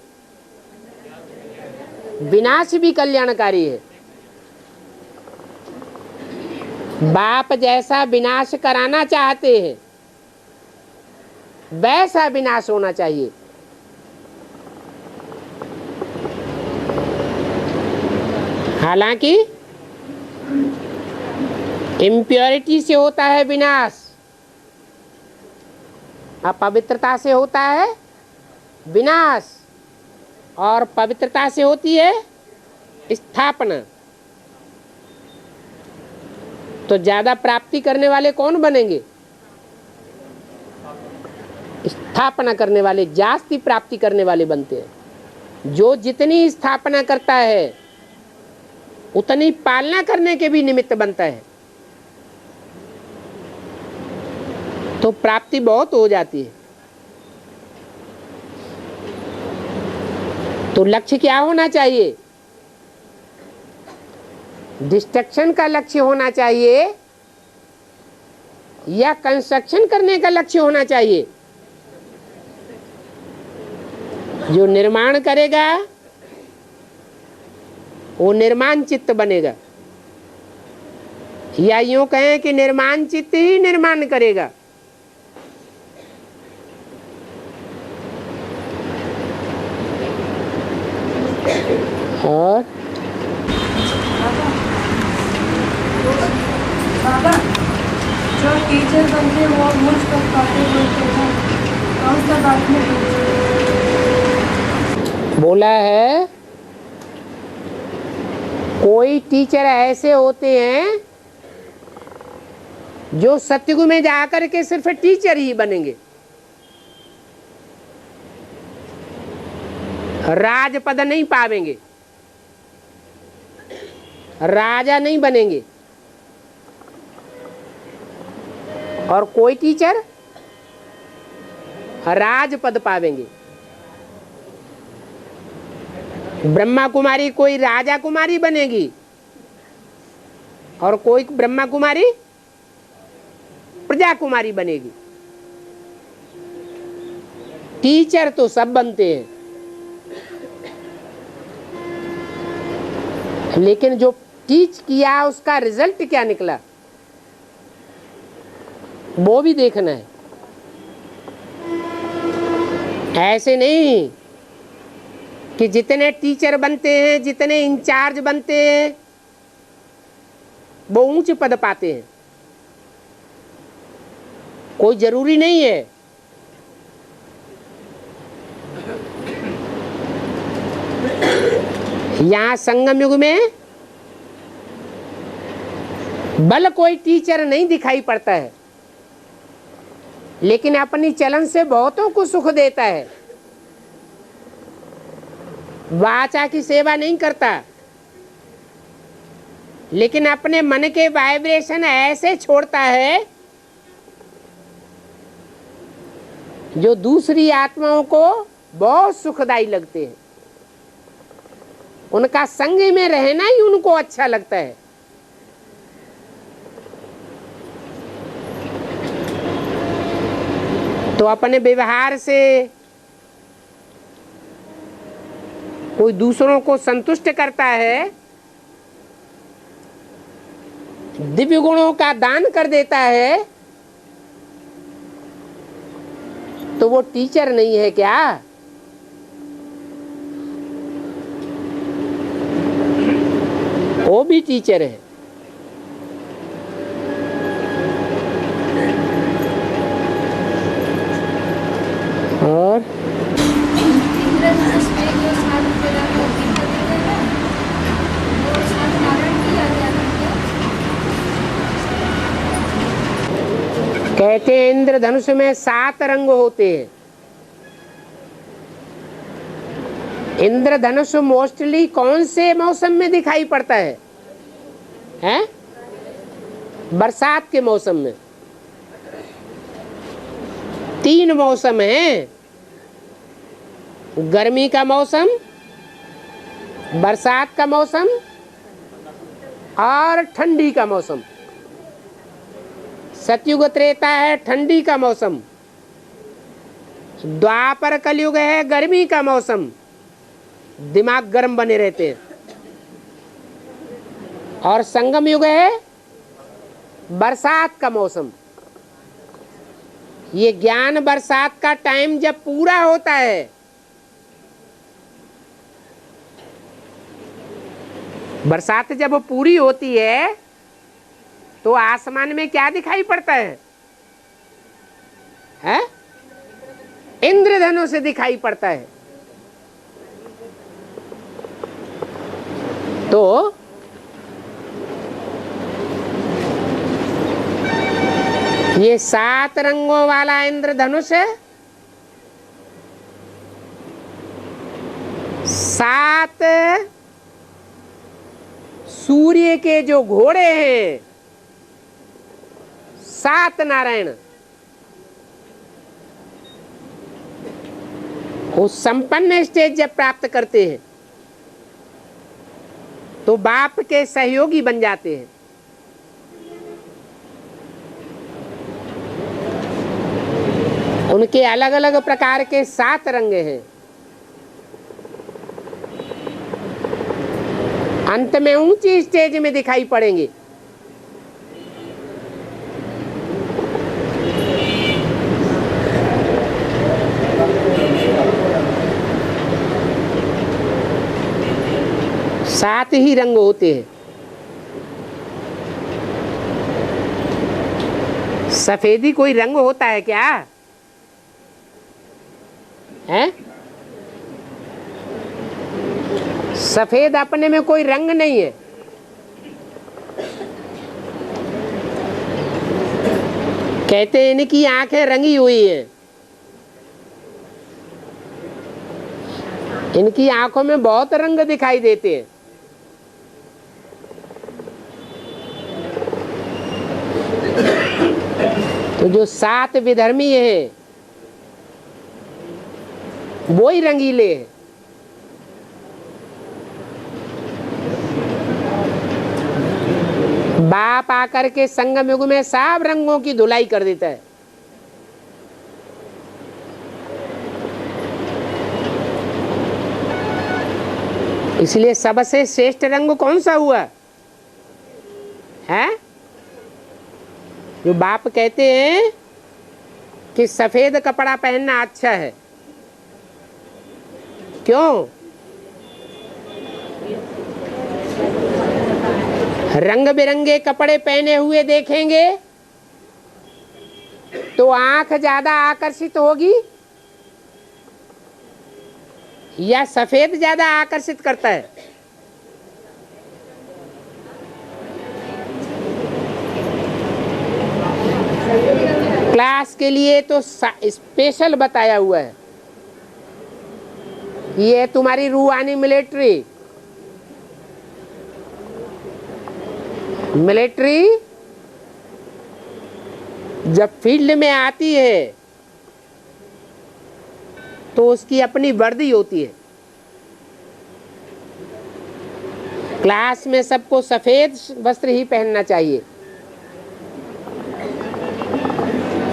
विनाश भी कल्याणकारी है। बाप जैसा विनाश कराना चाहते हैं वैसा विनाश होना चाहिए। हालांकि इम्प्योरिटी से होता है विनाश, अपवित्रता से होता है विनाश, और पवित्रता से होती है स्थापना। तो ज्यादा प्राप्ति करने वाले कौन बनेंगे? स्थापना करने वाले जास्ती प्राप्ति करने वाले बनते हैं। जो जितनी स्थापना करता है उतनी पालना करने के भी निमित्त बनता है, तो प्राप्ति बहुत हो जाती है। तो लक्ष्य क्या होना चाहिए? डिस्ट्रक्शन का लक्ष्य होना चाहिए या कंस्ट्रक्शन करने का लक्ष्य होना चाहिए? जो निर्माण करेगा वो निर्माण चित्त बनेगा, या यूं कहें कि निर्माण चित्त ही निर्माण करेगा। और बाबा जो टीचर बनते हैं वो मुझ पर बातें बोलते हैं, कौन सा बात में बोला है कोई टीचर ऐसे होते हैं जो सतयुग में जाकर के सिर्फ टीचर ही बनेंगे, राजपद नहीं पावेंगे, राजा नहीं बनेंगे। और कोई टीचर राजपद पावेंगे। ब्रह्मा कुमारी कोई राजा कुमारी बनेगी और कोई ब्रह्मा कुमारी प्रजा कुमारी बनेगी। टीचर तो सब बनते हैं, लेकिन जो टीच किया उसका रिजल्ट क्या निकला वो भी देखना है। ऐसे नहीं कि जितने टीचर बनते हैं, जितने इंचार्ज बनते हैं, वो ऊंच पद पाते हैं। कोई जरूरी नहीं है। यहां संगम युग में बल कोई टीचर नहीं दिखाई पड़ता है, लेकिन अपनी चलन से बहुतों को सुख देता है। वाचा की सेवा नहीं करता, लेकिन अपने मन के वाइब्रेशन ऐसे छोड़ता है जो दूसरी आत्माओं को बहुत सुखदाई लगते हैं। उनका संग में रहना ही उनको अच्छा लगता है। तो अपने व्यवहार से कोई दूसरों को संतुष्ट करता है, दिव्य गुणों का दान कर देता है, तो वो टीचर नहीं है क्या? वो भी टीचर है। और इंद्रधनुष में जो 7 रंग होती है वो 7 नारायण की याद है। कहते हैं इंद्रधनुष में 7 रंग होते हैं। इंद्रधनुष मोस्टली कौन से मौसम में दिखाई पड़ता है? हैं? बरसात के मौसम में। 3 मौसम हैं, गर्मी का मौसम, बरसात का मौसम और ठंडी का मौसम। सतयुग त्रेता है ठंडी का मौसम, द्वापर कलयुग है गर्मी का मौसम, दिमाग गर्म बने रहते हैं, और संगम युग है बरसात का मौसम। ये ज्ञान बरसात का टाइम जब पूरा होता है, बरसात जब पूरी होती है तो आसमान में क्या दिखाई पड़ता है? हैं? इंद्रधनुष से दिखाई पड़ता है। तो ये 7 रंगों वाला इंद्रधनुष है, 7 सूर्य के जो घोड़े हैं, 7 नारायण, वो संपन्न स्टेज जब प्राप्त करते हैं तो बाप के सहयोगी बन जाते हैं। उनके अलग अलग प्रकार के 7 रंग हैं। अंत में ऊंची स्टेज में दिखाई पड़ेंगे। सात ही रंग होते हैं। सफेदी कोई रंग होता है क्या? हैं? सफेद अपने में कोई रंग नहीं है। कहते हैं इनकी आंखें रंगी हुई हैं। इनकी आंखों में बहुत रंग दिखाई देते हैं। तो जो 7 विधर्मी हैं वो ही रंगीले हैं। बाप आकर के संगम युग में सब रंगों की धुलाई कर देता है। इसलिए सबसे श्रेष्ठ रंग कौन सा हुआ है? जो बाप कहते हैं कि सफेद कपड़ा पहनना अच्छा है। क्यों? रंग बिरंगे कपड़े पहने हुए देखेंगे तो आंख ज्यादा आकर्षित होगी या सफेद ज्यादा आकर्षित करता है? क्लास के लिए तो स्पेशल बताया हुआ है। ये तुम्हारी रूहानी मिलिट्री जब फील्ड में आती है तो उसकी अपनी वर्दी होती है। क्लास में सबको सफेद वस्त्र ही पहनना चाहिए।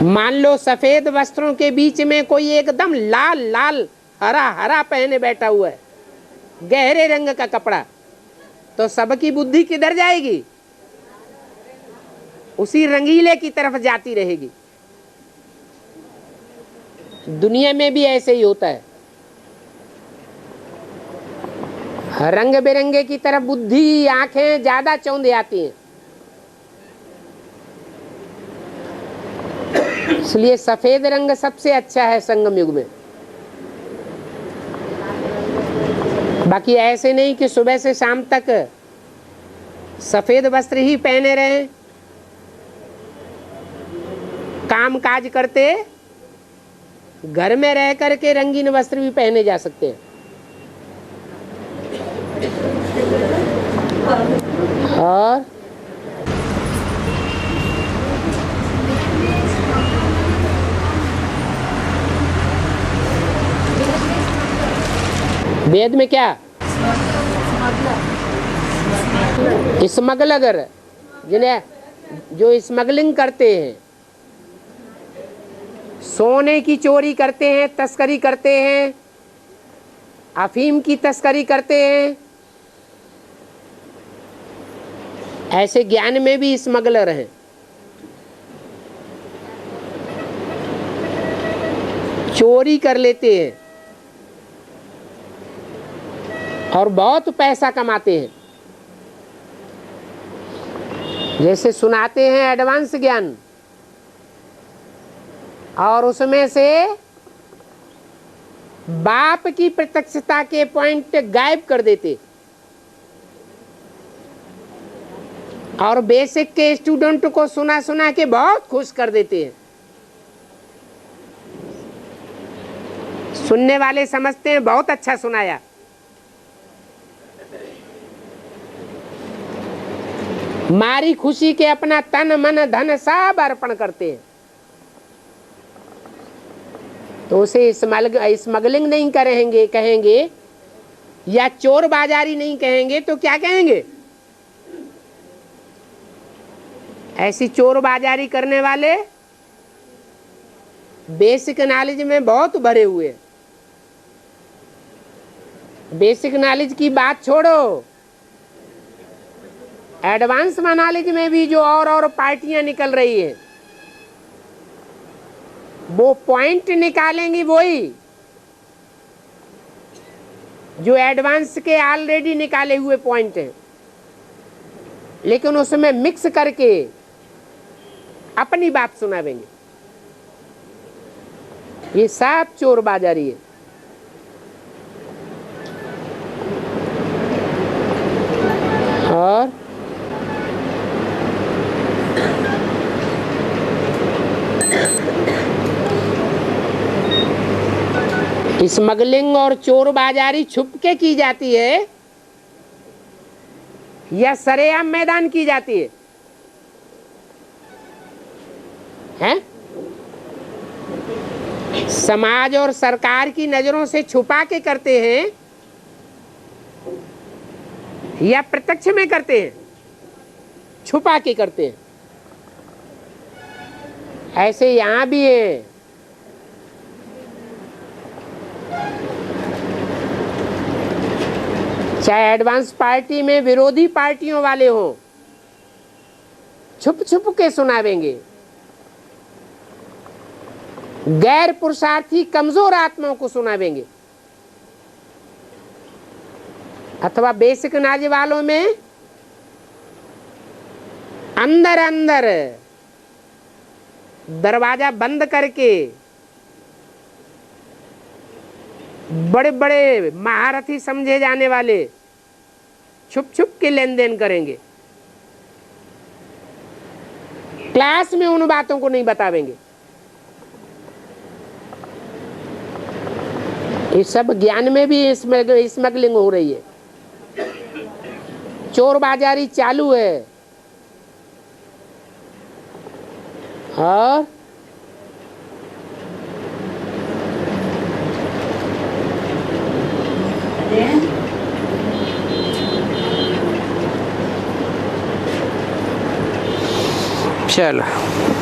मान लो सफेद वस्त्रों के बीच में कोई एकदम लाल लाल हरा हरा पहने बैठा हुआ है, गहरे रंग का कपड़ा, तो सबकी बुद्धि किधर जाएगी? उसी रंगीले की तरफ जाती रहेगी। दुनिया में भी ऐसे ही होता है, रंग बिरंगे की तरफ बुद्धि आंखें ज्यादा चौंधे आती हैं। इसलिए सफेद रंग सबसे अच्छा है संगम युग में। बाकी ऐसे नहीं कि सुबह से शाम तक सफेद वस्त्र ही पहने रहें, काम काज करते घर में रह करके रंगीन वस्त्र भी पहने जा सकते हैं। और वेद में क्या स्मगलर, जिन्हें जो स्मगलिंग करते हैं, सोने की चोरी करते हैं, तस्करी करते हैं, अफीम की तस्करी करते हैं, ऐसे ज्ञान में भी स्मगलर हैं। चोरी कर लेते हैं और बहुत पैसा कमाते हैं। जैसे सुनाते हैं एडवांस ज्ञान, और उसमें से बाप की प्रत्यक्षता के पॉइंट गायब कर देते, और बेसिक के स्टूडेंट को सुना सुना के बहुत खुश कर देते हैं। सुनने वाले समझते हैं बहुत अच्छा सुनाया, मारी खुशी के अपना तन मन धन सब अर्पण करते हैं। तो उसे स्मगलिंग नहीं करेंगे, कहेंगे, या चोर बाजारी नहीं कहेंगे, तो क्या कहेंगे? ऐसी चोर बाजारी करने वाले बेसिक नॉलेज में बहुत भरे हुए हैं। बेसिक नॉलेज की बात छोड़ो, एडवांस नॉलेज में भी जो और पार्टियां निकल रही है, वो पॉइंट निकालेंगी वही जो एडवांस के ऑलरेडी निकाले हुए पॉइंट हैं, लेकिन उसमें मिक्स करके अपनी बात सुनावेंगे। ये सब चोर बाजारी है। और स्मगलिंग और चोर बाजारी छुपके की जाती है या सरेआम मैदान की जाती है? हैं? समाज और सरकार की नजरों से छुपा के करते हैं या प्रत्यक्ष में करते हैं? छुपा के करते हैं। ऐसे यहां भी है। चाहे एडवांस पार्टी में विरोधी पार्टियों वाले हों, छुप छुप के सुनावेंगे। गैर पुरुषार्थी कमजोर आत्माओं को सुनावेंगे। अथवा बेसिक नाज वालों में अंदर अंदर दरवाजा बंद करके बड़े बड़े महारथी समझे जाने वाले छुप छुप के लेन देन करेंगे। क्लास में उन बातों को नहीं बतावेंगे। इस सब ज्ञान में भी स्मगलिंग हो रही है, चोर बाजारी चालू है। और चलो।